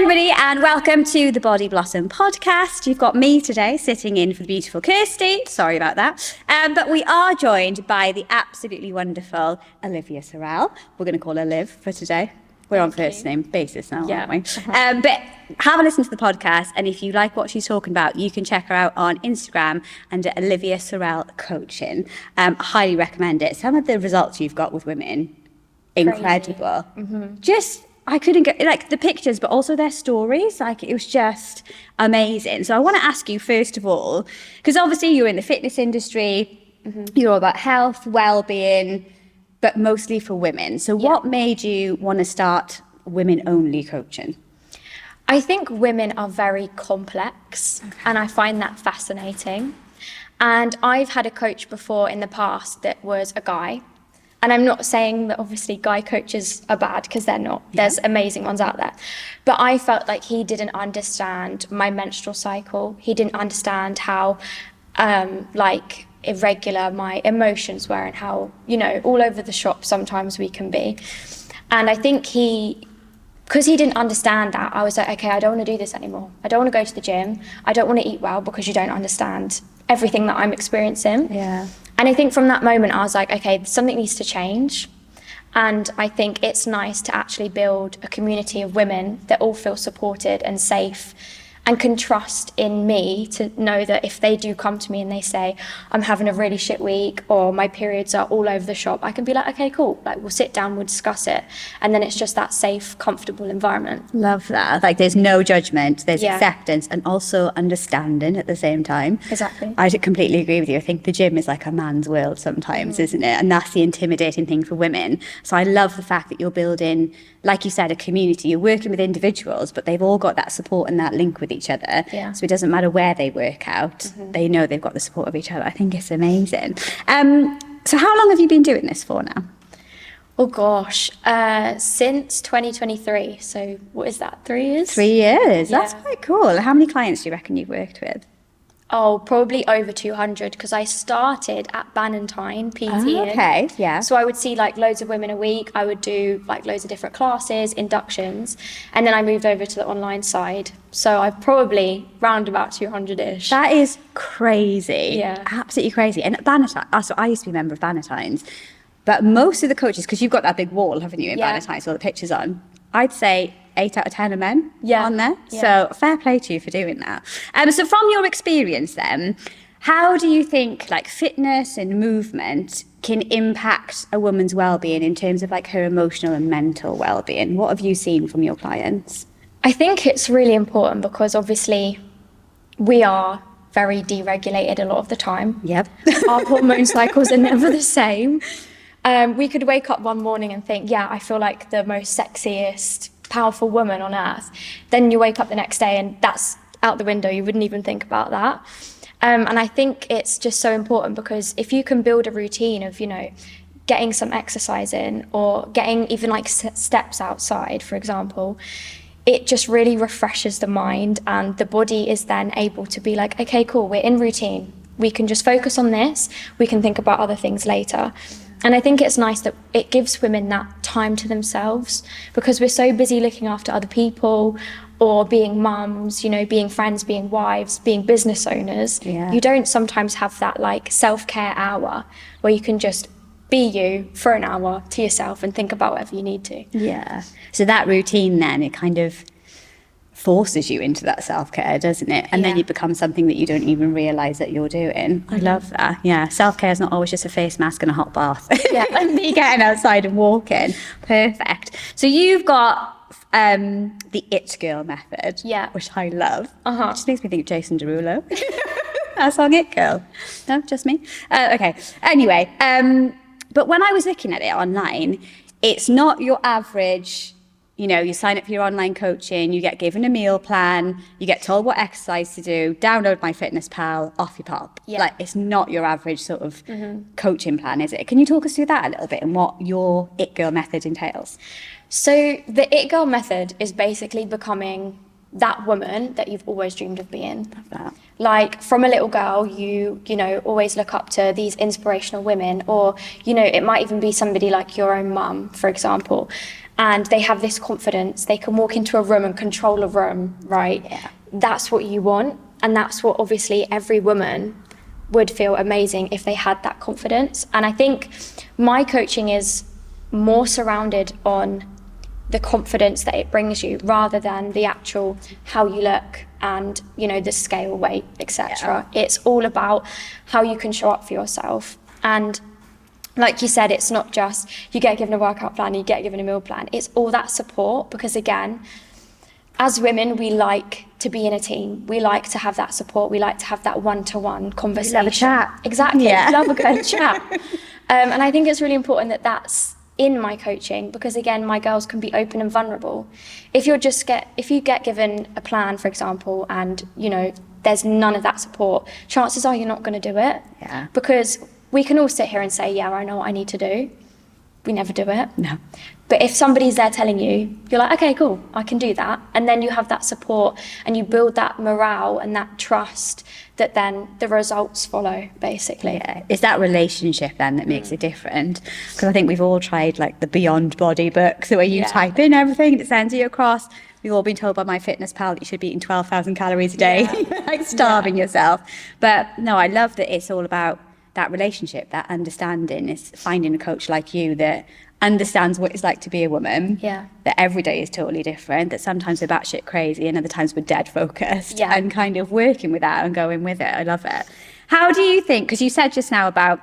everybody, and welcome to the BodiBlossom Podcast. You've got me today sitting in for the beautiful Kirsty. Sorry about that. But we are joined by the absolutely wonderful Olivia Sorrell. We're going to call her Liv for today. We're on first name basis now, aren't we? But have a listen to the podcast, and if you like what she's talking about, you can check her out on Instagram under Olivia Sorrell Coaching. Highly recommend it. Some of the results you've got with women, incredible. Just, I couldn't get, like, the pictures, but also their stories, like, it was just amazing. So I want to ask you, first of all, because obviously you're in the fitness industry, you're all about health, well-being, but mostly for women. So what made you want to start women-only coaching? I think women are very complex, and I find that fascinating. And I've had a coach before in the past that was a guy. And I'm not saying that obviously guy coaches are bad, because they're not. There's amazing ones out there. But I felt like he didn't understand my menstrual cycle. He didn't understand how, irregular my emotions were, and how, all over the shop sometimes we can be. And I think because he didn't understand that, I was like, okay, I don't want to do this anymore. I don't want to go to the gym. I don't want to eat well, because you don't understand everything that I'm experiencing. And I think from that moment, I was like, okay, something needs to change. And I think it's nice to actually build a community of women that all feel supported and safe, and can trust in me to know that if they do come to me and they say, I'm having a really shit week, or my periods are all over the shop, I can be like, okay, cool. Like, we'll sit down, we'll discuss it. And then it's just that safe, comfortable environment. Love that. Like, there's no judgment, there's acceptance, and also understanding at the same time. Exactly. I completely agree with you. I think the gym is like a man's world sometimes, isn't it? And that's the intimidating thing for women. So I love the fact that you're building, like you said, a community. You're working with individuals, but they've all got that support and that link with each other. So it doesn't matter where they work out, they know they've got the support of each other. I think it's amazing. So how long have you been doing this for now? Oh gosh, since 2023. So what is that, 3 years? 3 years, that's quite cool. How many clients do you reckon you've worked with? Oh, probably over 200, because I started at Bannantine PT. So I would see like loads of women a week. I would do like loads of different classes, inductions, and then I moved over to the online side. So I've probably round about 200-ish. That is crazy. Absolutely crazy. And at Bannantine, so I used to be a member of Bannantine's, but most of the coaches, because you've got that big wall, haven't you, in Bannantine's, all the pictures on, I'd say 8 out of 10 are men on there. So fair play to you for doing that. So from your experience then, how do you think like fitness and movement can impact a woman's well-being in terms of like her emotional and mental well-being? What have you seen from your clients? I think it's really important, because obviously we are very deregulated a lot of the time. Our hormone cycles are never the same. We could wake up one morning and think, I feel like the most sexiest, powerful woman on earth. Then you wake up the next day and that's out the window. You wouldn't even think about that. And I think it's just so important, because if you can build a routine of, getting some exercise in, or getting even like steps outside, for example, it just really refreshes the mind, and the body is then able to be like, okay, cool, we're in routine. We can just focus on this. We can think about other things later. And I think it's nice that it gives women that time to themselves, because we're so busy looking after other people, or being mums, being friends, being wives, being business owners. You don't sometimes have that like self-care hour where you can just be you for an hour to yourself and think about whatever you need to. So that routine then, it kind of forces you into that self-care, doesn't it? And then you become something that you don't even realise that you're doing. I love that. Self-care is not always just a face mask and a hot bath. And me getting outside and walking. Perfect. So you've got the It Girl method, which I love. It just makes me think of Jason Derulo. That song, It Girl. No, just me? Okay. Anyway, but when I was looking at it online, it's not your average, you sign up for your online coaching, you get given a meal plan, you get told what exercise to do, download MyFitnessPal, off you pop. Like, it's not your average sort of coaching plan, is it? Can you talk us through that a little bit and what your It Girl method entails? So the It Girl method is basically becoming that woman that you've always dreamed of being. Love that. Like, from a little girl, you always look up to these inspirational women, or, it might even be somebody like your own mum, for example. and they have this confidence, they can walk into a room and control a room, right? Yeah. That's what you want. And that's what obviously every woman would feel amazing if they had that confidence. And I think my coaching is more surrounded on the confidence that it brings you rather than the actual how you look and, you know, the scale, weight, etc. Yeah. It's all about how you can show up for yourself. And like you said, it's not just you get given a workout plan, you get given a meal plan. It's all that support, because again, as women, we like to be in a team. We like to have that support. We like to have that one-to-one conversation. We love a chat. Exactly. Yeah. Love a good chat. And I think it's really important that that's in my coaching, because again, my girls can be open and vulnerable. If you get given a plan, for example, and you know there's none of that support, chances are you're not going to do it. Yeah. Because we can all sit here and say, yeah, I know what I need to do. We never do it. No. But if somebody's there telling you, you're like, okay, cool, I can do that. And then you have that support and you build that morale and that trust that then the results follow, basically. Yeah. It's that relationship then that makes it different. Because I think we've all tried like the Beyond Body book, so where you type in everything and it sends you across. We've all been told by MyFitnessPal that you should be eating 12,000 calories a day, like starving yourself. But no, I love that it's all about that relationship, that understanding. Is finding a coach like you that understands what it's like to be a woman, that every day is totally different, that sometimes we're batshit crazy and other times we're dead focused, and kind of working with that and going with it. I love it. How do you think, because you said just now about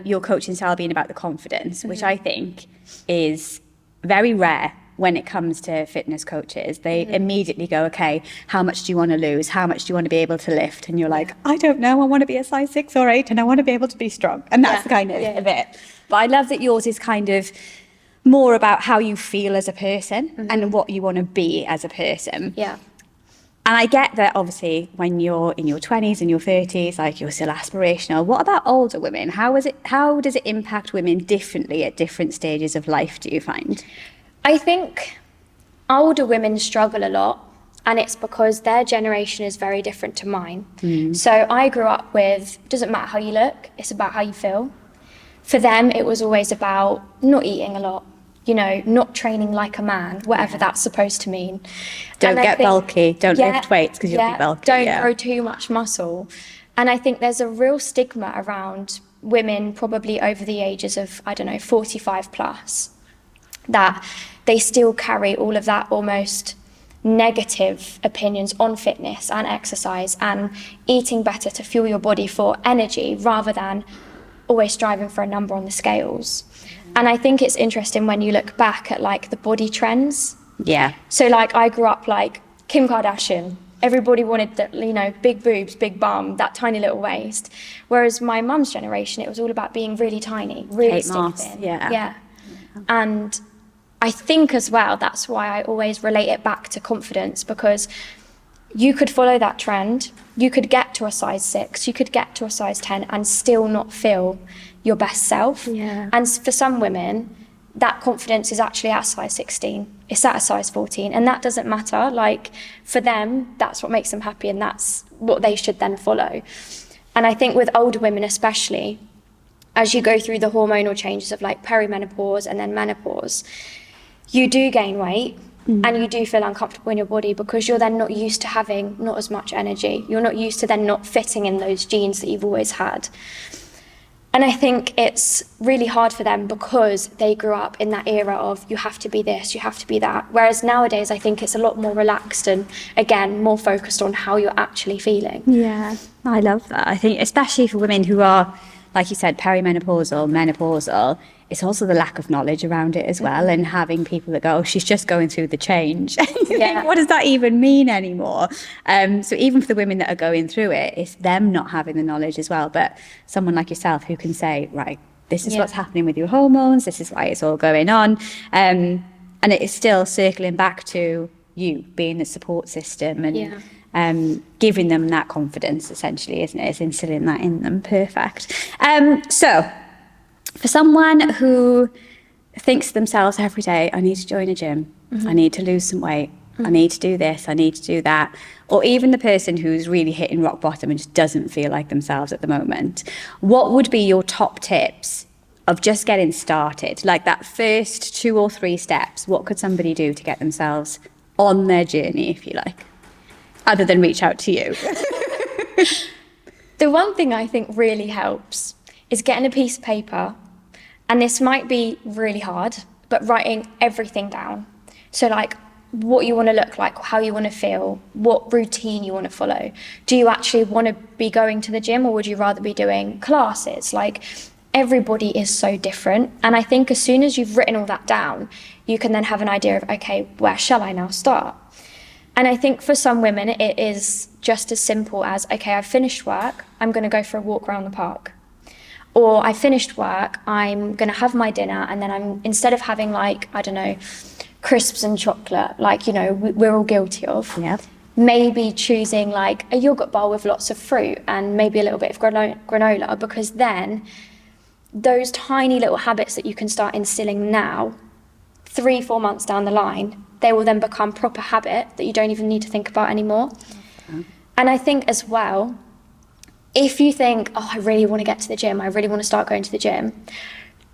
your coaching style being about the confidence, which I think is very rare when it comes to fitness coaches. They immediately go, okay, how much do you want to lose? How much do you want to be able to lift? And you're like, I don't know, I want to be a size 6 or 8 and I want to be able to be strong. And that's kind of it. But I love that yours is kind of more about how you feel as a person and what you want to be as a person. Yeah. And I get that obviously when you're in your 20s and your 30s, like you're still aspirational. What about older women? How does it impact women differently at different stages of life, do you find? I think older women struggle a lot, and it's because their generation is very different to mine. So I grew up with, it doesn't matter how you look, it's about how you feel. For them, it was always about not eating a lot, you know, not training like a man, whatever that's supposed to mean. Don't get bulky, don't lift weights because you'll be bulky. Don't grow too much muscle. And I think there's a real stigma around women probably over the ages of, 45 plus, that they still carry all of that almost negative opinions on fitness and exercise and eating better to fuel your body for energy rather than always striving for a number on the scales. And I think it's interesting when you look back at like the body trends. Yeah. So like I grew up like Kim Kardashian. Everybody wanted that, you know, big boobs, big bum, that tiny little waist. Whereas my mum's generation, it was all about being really tiny, really stick thin. Yeah. And I think as well, that's why I always relate it back to confidence, because you could follow that trend, you could get to a size 6, you could get to a size 10 and still not feel your best self. Yeah. And for some women, that confidence is actually at a size 16, it's at a size 14, and that doesn't matter. Like for them, that's what makes them happy and that's what they should then follow. And I think with older women especially, as you go through the hormonal changes of like perimenopause and then menopause, you do gain weight and you do feel uncomfortable in your body because you're then not used to having not as much energy. You're not used to then not fitting in those jeans that you've always had. And I think it's really hard for them because they grew up in that era of you have to be this, you have to be that. Whereas nowadays, I think it's a lot more relaxed and, again, more focused on how you're actually feeling. Yeah, I love that. I think especially for women who are, like you said, perimenopausal, menopausal, it's also the lack of knowledge around it as well, and having people that go, oh, she's just going through the change. Like, what does that even mean anymore? So even for the women that are going through it, it's them not having the knowledge as well. But someone like yourself who can say, right, this is what's happening with your hormones, this is why it's all going on. And it is still circling back to you being the support system and giving them that confidence, essentially, isn't it? It's instilling that in them. Perfect. So for someone who thinks to themselves every day, I need to join a gym, I need to lose some weight, I need to do this, I need to do that, or even the person who's really hitting rock bottom and just doesn't feel like themselves at the moment, what would be your top tips of just getting started, like that first 2 or 3 steps, what could somebody do to get themselves on their journey, if you like, other than reach out to you? The one thing I think really helps is getting a piece of paper, and this might be really hard, but writing everything down. So like what you want to look like, how you want to feel, what routine you want to follow. Do you actually want to be going to the gym, or would you rather be doing classes? Like, everybody is so different. And I think as soon as you've written all that down, you can then have an idea of, okay, where shall I now start? And I think for some women, it is just as simple as, okay, I've finished work, I'm going to go for a walk around the park. Or I finished work, I'm going to have my dinner, and then instead of having like, I don't know, crisps and chocolate, like, you know, we're all guilty of. Yeah. Maybe choosing like a yogurt bowl with lots of fruit and maybe a little bit of granola, because then those tiny little habits that you can start instilling now, 3-4 months down the line, they will then become proper habit that you don't even need to think about anymore. Okay. And I think as well, if you think, oh, I really want to get to the gym, I really want to start going to the gym,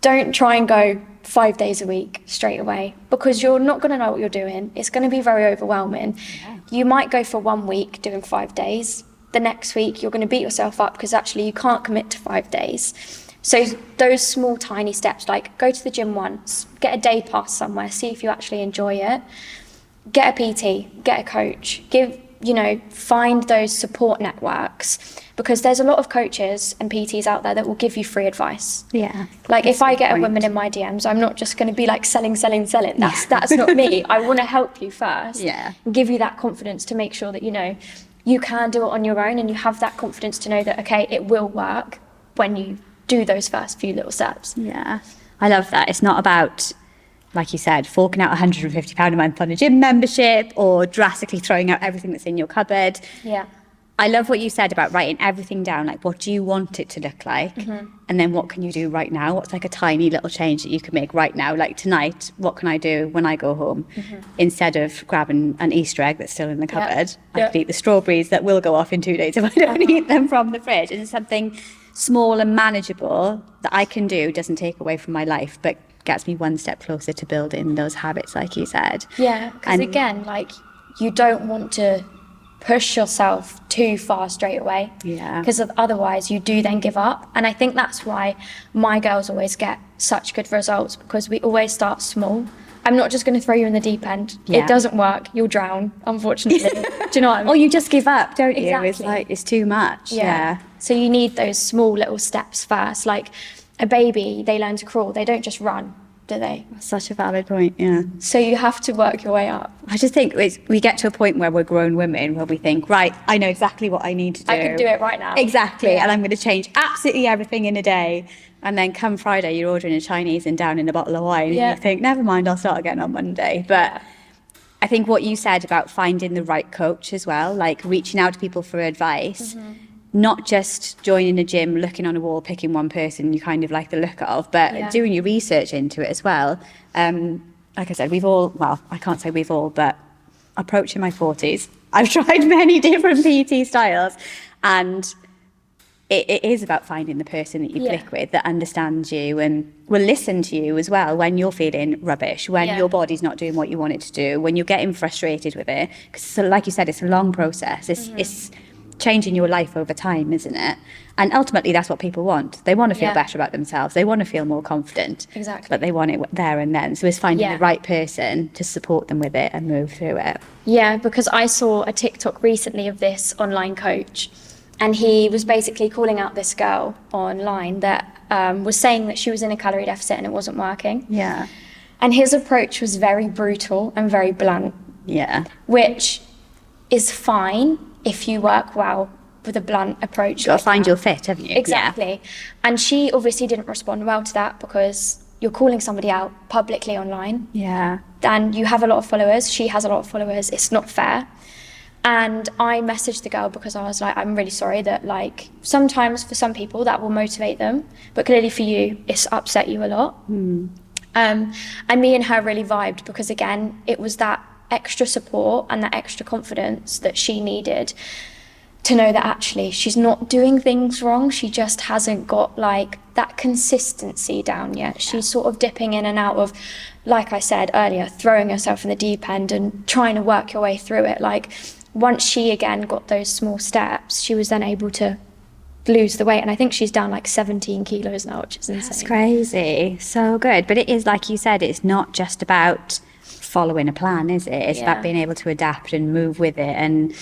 don't try and go 5 days a week straight away, because you're not going to know what you're doing. It's going to be very overwhelming. Yeah. You might go for 1 week doing 5 days. The next week, you're going to beat yourself up because actually you can't commit to 5 days. So those small, tiny steps, like go to the gym once, get a day pass somewhere, see if you actually enjoy it, get a PT, get a coach, find those support networks, because there's a lot of coaches and PTs out there that will give you free advice. Yeah. Like if I get a woman in my DMs, I'm not just going to be like selling. That's not me. I want to help you first. Yeah. And give you that confidence to make sure that, you know, you can do it on your own, and you have that confidence to know that, okay, it will work when you do those first few little steps. Yeah. I love that. It's not about, like you said, forking out £150 a month on a gym membership or drastically throwing out everything that's in your cupboard. Yeah. I love what you said about writing everything down, like what do you want it to look like? Mm-hmm. And then what can you do right now? What's like a tiny little change that you can make right now? Like tonight, what can I do when I go home? Mm-hmm. Instead of grabbing an Easter egg that's still in the cupboard, I could eat the strawberries that will go off in 2 days if I don't eat them from the fridge. And it's something small and manageable that I can do, doesn't take away from my life, but gets me one step closer to building those habits, like you said. Yeah, because again, like, you don't want to push yourself too far straight away. Yeah. Because otherwise you do then give up. And I think that's why my girls always get such good results, because we always start small. I'm not just going to throw you in the deep end. Yeah. It doesn't work. You'll drown, unfortunately. Do you know what I mean? Or you just give up, don't you? Exactly. It's like, it's too much. Yeah. So you need those small little steps first. Like a baby, they learn to crawl. They don't just run, do they? That's such a valid point, yeah. So you have to work your way up. I just think we get to a point where we're grown women, where we think, right, I know exactly what I need to do. I can do it right now. Exactly, and I'm going to change absolutely everything in a day. And then come Friday, you're ordering a Chinese and down in a bottle of wine, and you think, never mind, I'll start again on Monday. But I think what you said about finding the right coach as well, like reaching out to people for advice, not just joining a gym, looking on a wall, picking one person you kind of like the look of, but doing your research into it as well. Like I said, I can't say we've all, but approaching my 40s, I've tried many different PT styles, and it is about finding the person that you click with, that understands you and will listen to you as well when you're feeling rubbish, when your body's not doing what you want it to do, when you're getting frustrated with it. Because like you said, it's a long process. It's changing your life over time, isn't it? And ultimately, that's what people want. They want to feel better about themselves. They want to feel more confident. Exactly. But they want it there and then. So it's finding the right person to support them with it and move through it. Yeah, because I saw a TikTok recently of this online coach, and he was basically calling out this girl online that was saying that she was in a calorie deficit and it wasn't working. Yeah. And his approach was very brutal and very blunt. Yeah. Which is fine if you work well with a blunt approach. You've got to find your fit, haven't you? Exactly. Yeah. And she obviously didn't respond well to that, because you're calling somebody out publicly online. Yeah. And you have a lot of followers. She has a lot of followers. It's not fair. And I messaged the girl because I was like, I'm really sorry that, like, sometimes for some people that will motivate them, but clearly for you, it's upset you a lot. And me and her really vibed, because again, it was that extra support and that extra confidence that she needed to know that actually she's not doing things wrong. She just hasn't got like that consistency down yet. She's sort of dipping in and out of, like I said earlier, throwing herself in the deep end and trying to work your way through it. Like once she again got those small steps, she was then able to lose the weight. And I think she's down like 17 kilos now, which is insane. That's crazy. So good. But it is, like you said, it's not just about following a plan, is it? It's about being able to adapt and move with it. And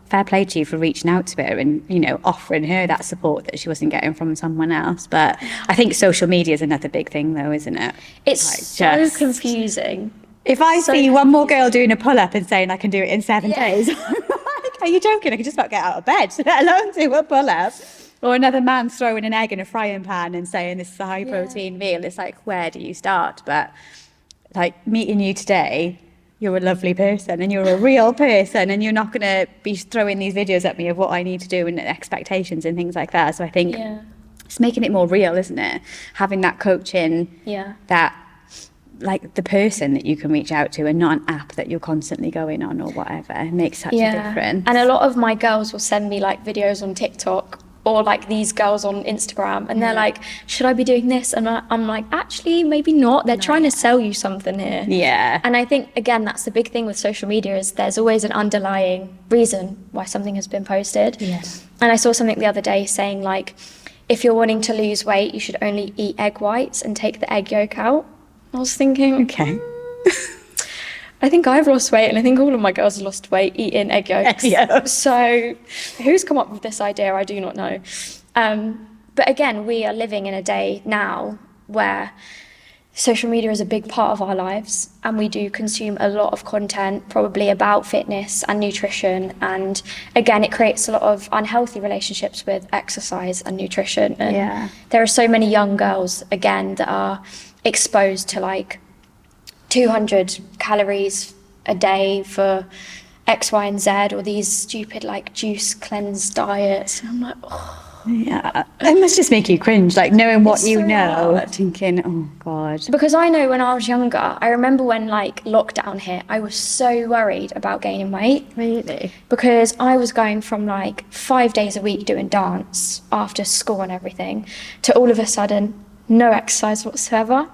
fair play to you for reaching out to her and, you know, offering her that support that she wasn't getting from someone else. But I think social media is another big thing though, isn't it? It's like so confusing. If I see one more girl doing a pull-up and saying I can do it in 7 days, I'm like, are you joking? I can just about get out of bed, let alone do a pull-up. Or another man throwing an egg in a frying pan and saying this is a high protein meal. It's like, where do you start? But like meeting you today, you're a lovely person and you're a real person, and you're not going to be throwing these videos at me of what I need to do and expectations and things like that. So I think it's making it more real, isn't it? Having that coaching, that like the person that you can reach out to and not an app that you're constantly going on or whatever. It makes such a difference. And a lot of my girls will send me like videos on TikTok or like these girls on Instagram, and they're like, should I be doing this? And I'm like, actually, maybe not. They're trying to sell you something here. Yeah. And I think, again, that's the big thing with social media, is there's always an underlying reason why something has been posted. Yes. And I saw something the other day saying like, if you're wanting to lose weight, you should only eat egg whites and take the egg yolk out. I was thinking, okay. I think I've lost weight, and I think all of my girls have lost weight eating egg yolks. So who's come up with this idea? I do not know. But again, we are living in a day now where social media is a big part of our lives, and we do consume a lot of content probably about fitness and nutrition. And again, it creates a lot of unhealthy relationships with exercise and nutrition. And there are so many young girls, again, that are exposed to like 200 calories a day for X, Y, and Z, or these stupid like juice cleanse diets. And I'm like, oh. Yeah, it must just make you cringe, like knowing what you so know, hard. thinking, oh God. Because I know when I was younger, I remember when like lockdown hit, I was so worried about gaining weight. Really? Because I was going from like 5 days a week doing dance after school and everything, to all of a sudden, no exercise whatsoever.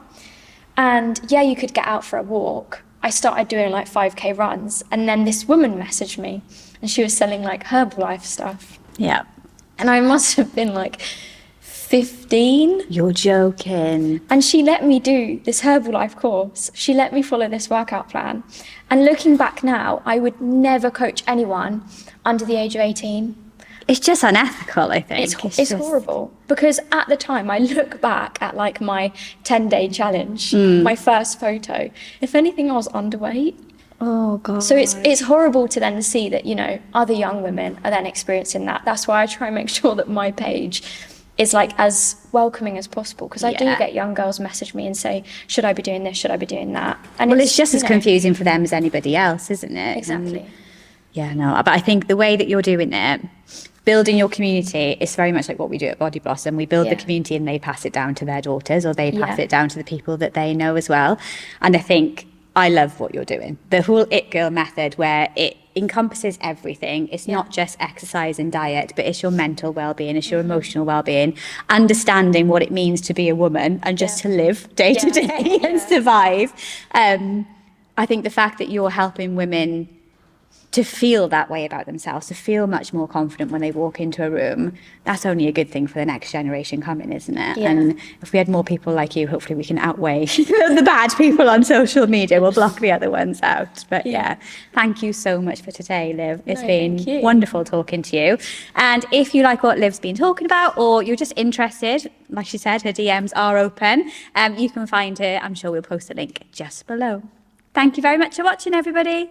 And yeah, you could get out for a walk. I started doing like 5K runs, and then this woman messaged me, and she was selling like Herbalife stuff. Yeah. And I must have been like 15. You're joking. And she let me do this Herbalife course. She let me follow this workout plan. And looking back now, I would never coach anyone under the age of 18. It's just unethical, I think. It's horrible. Because at the time, I look back at like my 10-day challenge, my first photo. If anything, I was underweight. Oh, God. So it's horrible to then see that, you know, other young women are then experiencing that. That's why I try and make sure that my page is like as welcoming as possible. Because I do get young girls message me and say, should I be doing this? Should I be doing that? And well, it's just as confusing for them as anybody else, isn't it? Exactly. No, but I think the way that you're doing it, building your community, is very much like what we do at BodiBlossom. We build the community and they pass it down to their daughters, or they pass it down to the people that they know as well. And I think I love what you're doing. The whole It Girl method, where it encompasses everything. It's not just exercise and diet, but it's your mental well-being, it's your emotional well-being, understanding what it means to be a woman and just to live day to day and survive. I think the fact that you're helping women to feel that way about themselves, to feel much more confident when they walk into a room, that's only a good thing for the next generation coming, isn't it? And if we had more people like you, hopefully we can outweigh the bad people on social media. We'll block the other ones out. But thank you so much for today, Liv. It's been wonderful talking to you. And if you like what Liv's been talking about, or you're just interested, like she said, her DMs are open. You can find her. I'm sure we'll post a link just below. Thank you very much for watching, everybody.